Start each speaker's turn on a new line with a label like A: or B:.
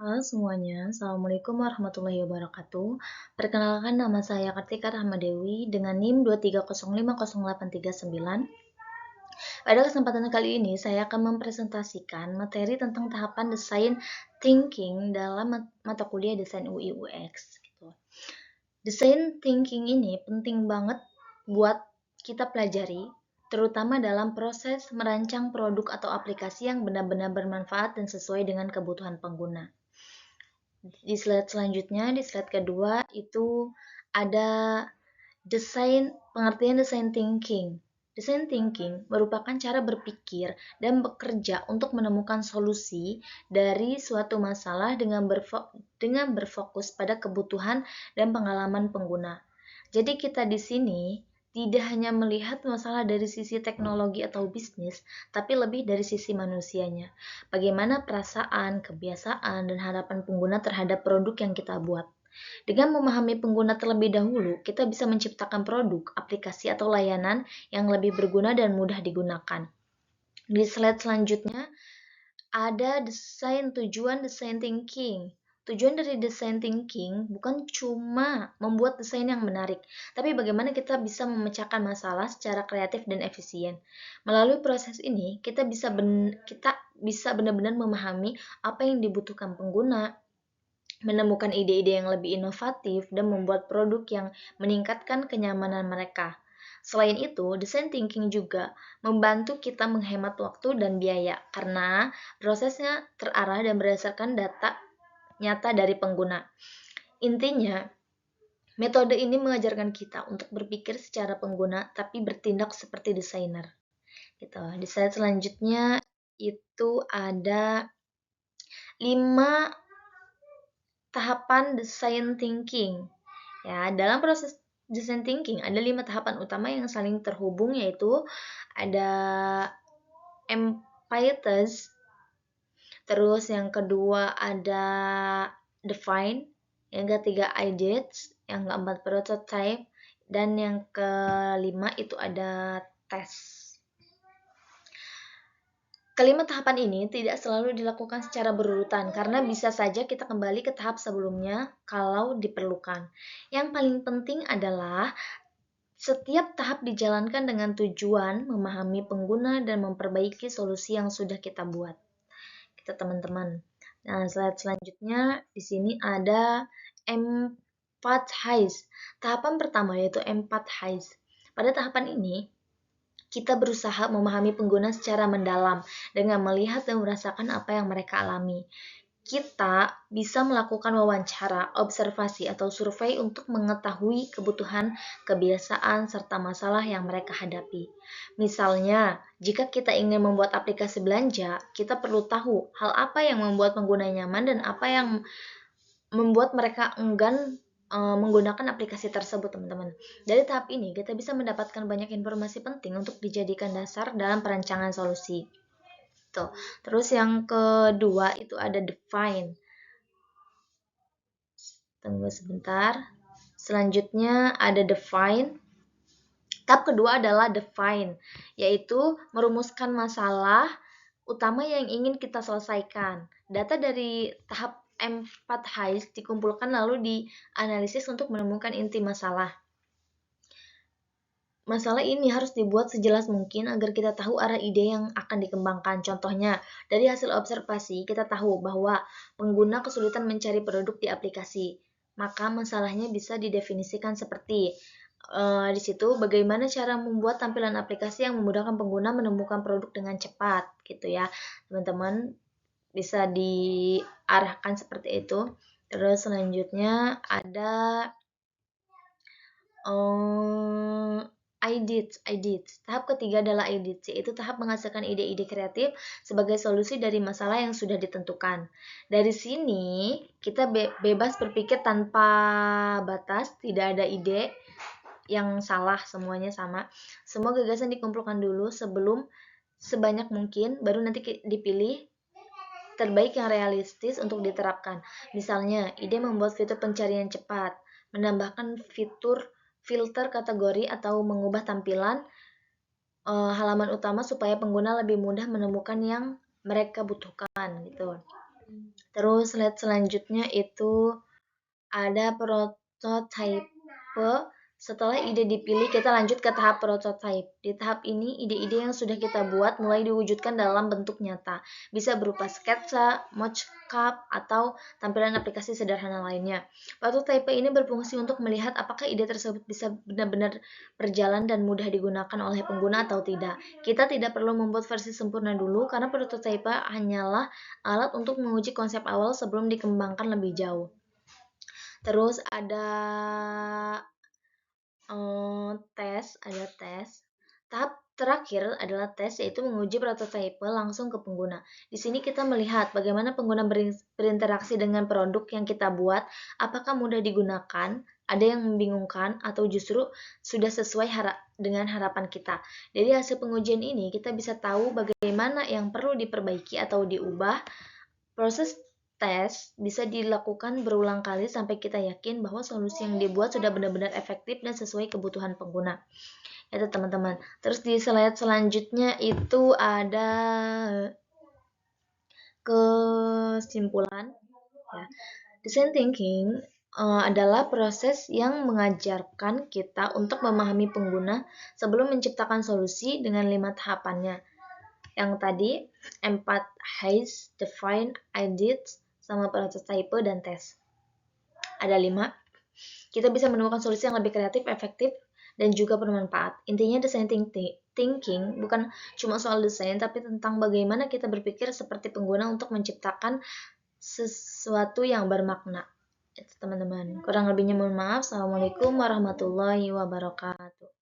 A: Halo semuanya, Assalamualaikum warahmatullahi wabarakatuh. Perkenalkan nama saya Kartika Rahmadewi dengan NIM 230500839. Pada kesempatan kali ini, saya akan mempresentasikan materi tentang tahapan desain thinking dalam mata kuliah desain UI UX. Gitu. Desain thinking ini penting banget buat kita pelajari, terutama dalam proses merancang produk atau aplikasi yang benar-benar bermanfaat dan sesuai dengan kebutuhan pengguna. Di slide selanjutnya, di slide kedua itu ada pengertian desain thinking. Desain thinking merupakan cara berpikir dan bekerja untuk menemukan solusi dari suatu masalah dengan berfokus pada kebutuhan dan pengalaman pengguna. Jadi kita di sini tidak hanya melihat masalah dari sisi teknologi atau bisnis, tapi lebih dari sisi manusianya. Bagaimana perasaan, kebiasaan, dan harapan pengguna terhadap produk yang kita buat. Dengan memahami pengguna terlebih dahulu, kita bisa menciptakan produk, aplikasi, atau layanan yang lebih berguna dan mudah digunakan. Di slide selanjutnya, ada tujuan desain thinking. Tujuan dari desain thinking bukan cuma membuat desain yang menarik, tapi bagaimana kita bisa memecahkan masalah secara kreatif dan efisien. Melalui proses ini, kita bisa benar-benar memahami apa yang dibutuhkan pengguna, menemukan ide-ide yang lebih inovatif, dan membuat produk yang meningkatkan kenyamanan mereka. Selain itu, design thinking juga membantu kita menghemat waktu dan biaya karena prosesnya terarah dan berdasarkan data nyata dari pengguna. Intinya, metode ini mengajarkan kita untuk berpikir secara pengguna tapi bertindak seperti desainer. Gitu. Di slide selanjutnya itu ada 5 tahapan design thinking. Ya, dalam proses design thinking ada 5 tahapan utama yang saling terhubung, yaitu ada emphasis, terus yang kedua ada define, yang ketiga ideas, yang keempat prototype, dan yang kelima itu ada test. Kelima tahapan ini tidak selalu dilakukan secara berurutan karena bisa saja kita kembali ke tahap sebelumnya kalau diperlukan. Yang paling penting adalah setiap tahap dijalankan dengan tujuan memahami pengguna dan memperbaiki solusi yang sudah kita buat. Kita teman-teman. Nah, slide selanjutnya di sini ada empathize. Tahapan pertama yaitu empathize. Pada tahapan ini, kita berusaha memahami pengguna secara mendalam dengan melihat dan merasakan apa yang mereka alami. Kita bisa melakukan wawancara, observasi, atau survei untuk mengetahui kebutuhan, kebiasaan, serta masalah yang mereka hadapi. Misalnya, jika kita ingin membuat aplikasi belanja, kita perlu tahu hal apa yang membuat pengguna nyaman dan apa yang membuat mereka enggan menggunakan aplikasi tersebut, teman-teman. Dari tahap ini, kita bisa mendapatkan banyak informasi penting untuk dijadikan dasar dalam perancangan solusi. Tuh. Terus yang kedua itu ada define. Tunggu sebentar. Selanjutnya ada define. Tahap kedua adalah define, yaitu merumuskan masalah utama yang ingin kita selesaikan. Data dari tahap empathize dikumpulkan lalu dianalisis untuk menemukan inti masalah. Masalah ini harus dibuat sejelas mungkin agar kita tahu arah ide yang akan dikembangkan. Contohnya, dari hasil observasi kita tahu bahwa pengguna kesulitan mencari produk di aplikasi. Maka masalahnya bisa didefinisikan seperti di situ bagaimana cara membuat tampilan aplikasi yang memudahkan pengguna menemukan produk dengan cepat, gitu ya, teman-teman. Bisa diarahkan seperti itu. Terus selanjutnya ada ideas. Tahap ketiga adalah ideas, yaitu tahap menghasilkan ide-ide kreatif sebagai solusi dari masalah yang sudah ditentukan. Dari sini kita bebas berpikir tanpa batas, tidak ada ide yang salah, semuanya sama. Semua gagasan dikumpulkan dulu sebelum sebanyak mungkin, baru nanti dipilih terbaik yang realistis untuk diterapkan. Misalnya, ide membuat fitur pencarian cepat, menambahkan fitur filter kategori atau mengubah tampilan halaman utama supaya pengguna lebih mudah menemukan yang mereka butuhkan gitu. Terus slide selanjutnya itu ada prototype. Setelah ide dipilih, kita lanjut ke tahap prototype. Di tahap ini, ide-ide yang sudah kita buat mulai diwujudkan dalam bentuk nyata. Bisa berupa sketsa, mockup, atau tampilan aplikasi sederhana lainnya. Prototype ini berfungsi untuk melihat apakah ide tersebut bisa benar-benar berjalan dan mudah digunakan oleh pengguna atau tidak. Kita tidak perlu membuat versi sempurna dulu, karena prototype hanyalah alat untuk menguji konsep awal sebelum dikembangkan lebih jauh. Terus ada tes. Tahap terakhir adalah tes, yaitu menguji prototipe langsung ke pengguna. Di sini kita melihat bagaimana pengguna berinteraksi dengan produk yang kita buat, apakah mudah digunakan, ada yang membingungkan, atau justru sudah sesuai dengan harapan kita. Dari hasil pengujian ini, kita bisa tahu bagaimana yang perlu diperbaiki atau diubah. Proses tes bisa dilakukan berulang kali sampai kita yakin bahwa solusi yang dibuat sudah benar-benar efektif dan sesuai kebutuhan pengguna. Itu teman-teman. Terus di slide selanjutnya itu ada kesimpulan. Ya. Design thinking adalah proses yang mengajarkan kita untuk memahami pengguna sebelum menciptakan solusi dengan 5 tahapannya. Yang tadi, empathize, define, edit, sama prototype dan tes. Ada 5. Kita bisa menemukan solusi yang lebih kreatif, efektif, dan juga bermanfaat. Intinya design thinking bukan cuma soal desain, tapi tentang bagaimana kita berpikir seperti pengguna untuk menciptakan sesuatu yang bermakna. Itu teman-teman. Kurang lebihnya mohon maaf. Assalamualaikum warahmatullahi wabarakatuh.